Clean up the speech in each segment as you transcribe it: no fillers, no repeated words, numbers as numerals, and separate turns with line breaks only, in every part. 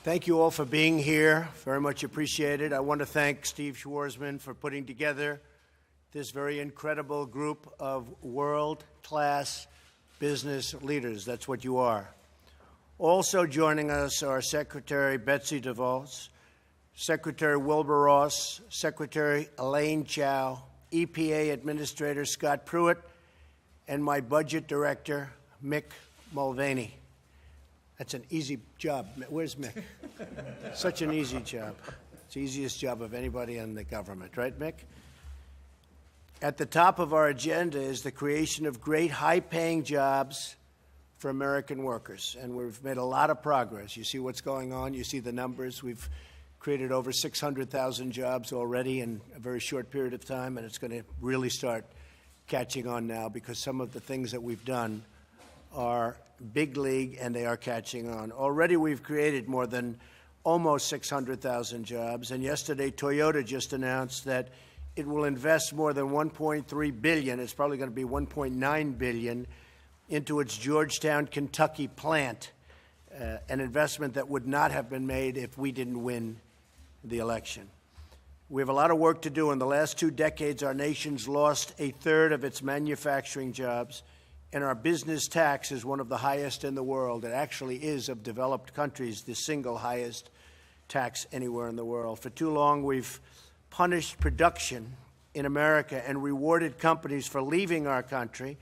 Thank you all for being here. Very much appreciated. I want to thank Steve Schwarzman for putting together this very incredible group of world-class business leaders. That's what you are. Also joining us are Secretary Betsy DeVos, Secretary Wilbur Ross, Secretary Elaine Chao, EPA Administrator Scott Pruitt, and my Budget Director, Mick Mulvaney. That's an easy job. Where's Mick? Such an easy job. It's the easiest job of anybody in the government, right, Mick? At the top of our agenda is the creation of great high-paying jobs for American workers, and we've made a lot of progress. You see what's going on. You see the numbers. We've created over 600,000 jobs already in a very short period of time, and it's going to really start catching on now because some of the things that we've done are big league, and they are catching on. Already we've created more than almost 600,000 jobs, and yesterday Toyota just announced that it will invest more than $1.3 billion, it's probably going to be $1.9 billion, into its Georgetown, Kentucky plant, an investment that would not have been made if we didn't win the election. We have a lot of work to do. In the last 2 decades, our nation's lost a third of its manufacturing jobs, and our business tax is one of the highest in the world. It actually is, of developed countries, the single highest tax anywhere in the world. For too long, we've punished production in America and rewarded companies for leaving our country,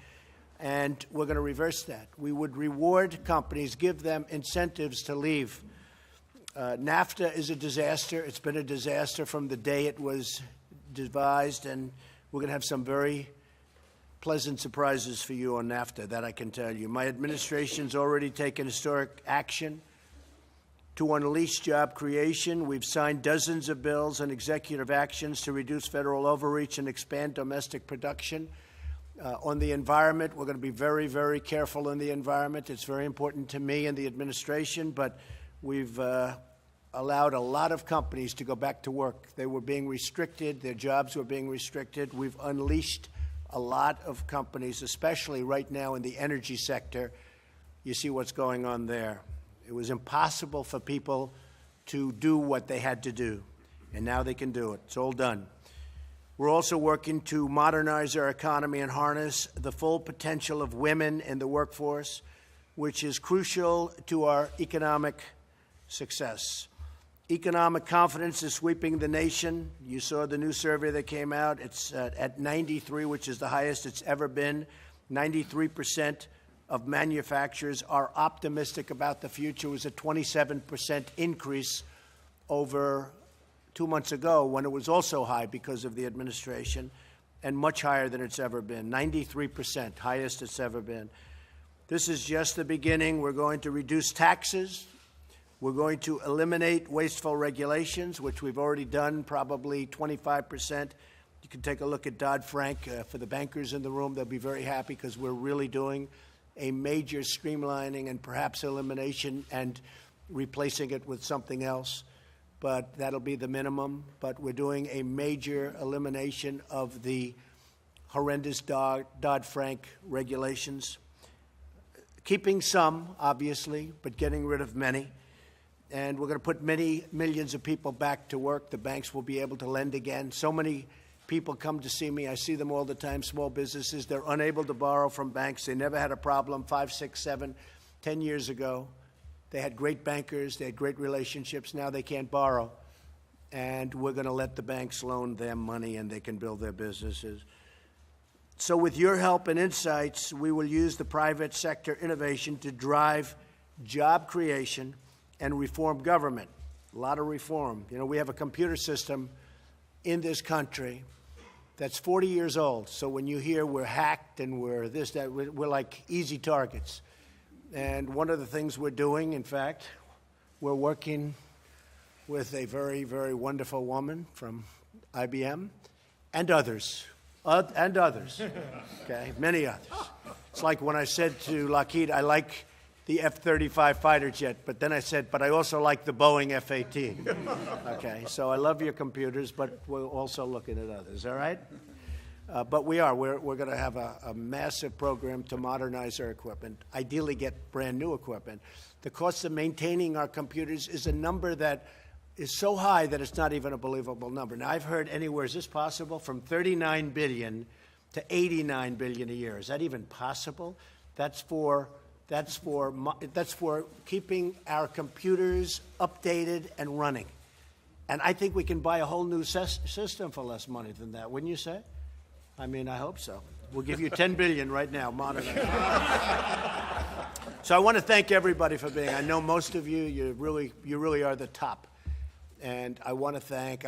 and we're going to reverse that. We would reward companies, give them incentives to leave. NAFTA is a disaster. It's been a disaster from the day it was devised, and we're going to have some very pleasant surprises for you on NAFTA, that I can tell you. My administration's already taken historic action to unleash job creation. We've signed dozens of bills and executive actions to reduce federal overreach and expand domestic production. On the environment, we're going to be very, very careful in the environment. It's very important to me and the administration, but we've allowed a lot of companies to go back to work. They were being restricted. Their jobs were being restricted. We've unleashed a lot of companies, especially right now in the energy sector. You see what's going on there. It was impossible for people to do what they had to do, and now they can do it. It's all done. We're also working to modernize our economy and harness the full potential of women in the workforce, which is crucial to our economic success. Economic confidence is sweeping the nation. You saw the new survey that came out. It's at 93, which is the highest it's ever been. 93% of manufacturers are optimistic about the future. It was a 27% increase over 2 months ago when it was also high because of the administration, and much higher than it's ever been. 93%, highest it's ever been. This is just the beginning. We're going to reduce taxes. We're going to eliminate wasteful regulations, which we've already done, probably 25%. You can take a look at Dodd-Frank. For the bankers in the room, they'll be very happy because we're really doing a major streamlining and perhaps elimination and replacing it with something else. But that'll be the minimum. But we're doing a major elimination of the horrendous Dodd-Frank regulations. Keeping some, obviously, but getting rid of many. And we're going to put many millions of people back to work. The banks will be able to lend again. So many people come to see me. I see them all the time, small businesses. They're unable to borrow from banks. They never had a problem 5, 6, 7, 10 years ago. They had great bankers. They had great relationships. Now they can't borrow. And we're going to let the banks loan them money, and they can build their businesses. So with your help and insights, we will use the private sector innovation to drive job creation and reform government. A lot of reform. You know, we have a computer system in this country that's 40 years old. So when you hear we're hacked and we're this, that, we're like easy targets. And one of the things we're doing, in fact, we're working with a very, very wonderful woman from IBM and others, okay, many others. It's like when I said to Lockheed, I like the F-35 fighter jet, but then I said, but I also like the Boeing F-18. Okay, so I love your computers, but we're also looking at others, all right? But we're going to have a massive program to modernize our equipment, ideally get brand new equipment. The cost of maintaining our computers is a number that is so high that it's not even a believable number. Now, I've heard anywhere, is this possible, from $39 billion to $89 billion a year. Is that even possible? That's for keeping our computers updated and running. And I think we can buy a whole new system for less money than that, wouldn't you say? I mean, I hope so. We'll give you $10 billion right now, modernize. So I want to thank everybody for being. I know most of you, you really are the top. And I want to thank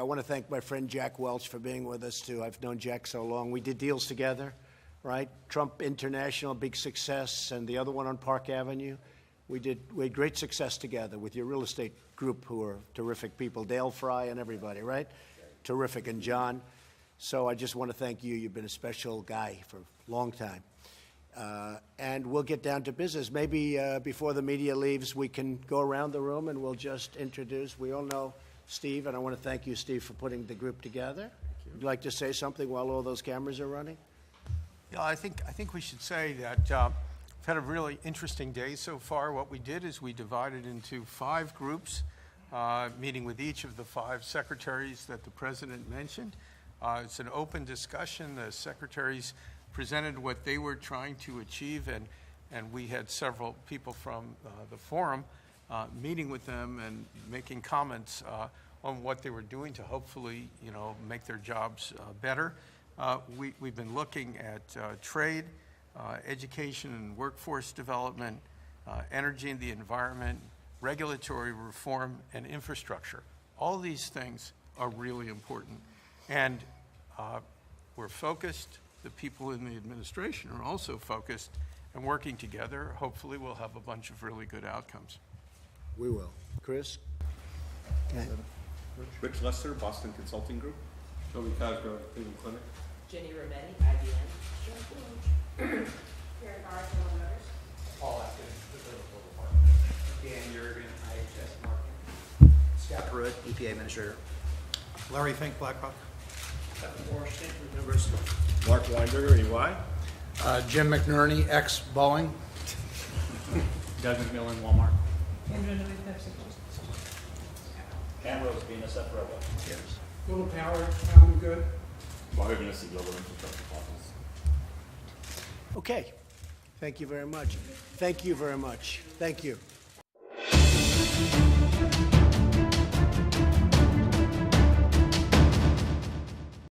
my friend Jack Welch for being with us too. I've known Jack so long. We did deals together, right? Trump International, big success, and the other one on Park Avenue. We had great success together with your real estate group, who are terrific people, Dale Fry and everybody, right? Terrific, and John. So I just want to thank you. You've been a special guy for a long time. And we'll get down to business. Maybe before the media leaves, we can go around the room and we'll just introduce. We all know Steve, and I want to thank you, Steve, for putting the group together. Would you like to say something while all those cameras are running?
Yeah, I think we should say that we've had a really interesting day so far. What we did is we divided into 5 groups, meeting with each of the 5 secretaries that the president mentioned. It's an open discussion. The secretaries presented what they were trying to achieve, and we had several people from the forum meeting with them and making comments on what they were doing to hopefully, make their jobs better. We've been looking at trade, education and workforce development, energy and the environment, regulatory reform, and infrastructure. All these things are really important. And we're focused. The people in the administration are also focused and working together. Hopefully we'll have a bunch of really good outcomes.
We will. Chris?
Rich Lester, Boston Consulting Group.
Toby Cosgrove, Cleveland Clinic.
Jenny Rometti, IBM. Karen Barr, General Motors.
Paul Atkins, Liverpool Department. Dan Jurgen, IHS Marketing.
Scott Pruitt, EPA Administrator.
Larry Fink, BlackRock.
University.
Mark Weinberger, EY.
Jim McNerney, ex-Boeing.
Doug McMillan, Walmart.
Ambrose, BNSF Railway. Yes.
Little Power, Common Good.
Wahoo Ministry Global Infrastructure Office.
Okay. Thank you very much. Thank you very much. Thank you.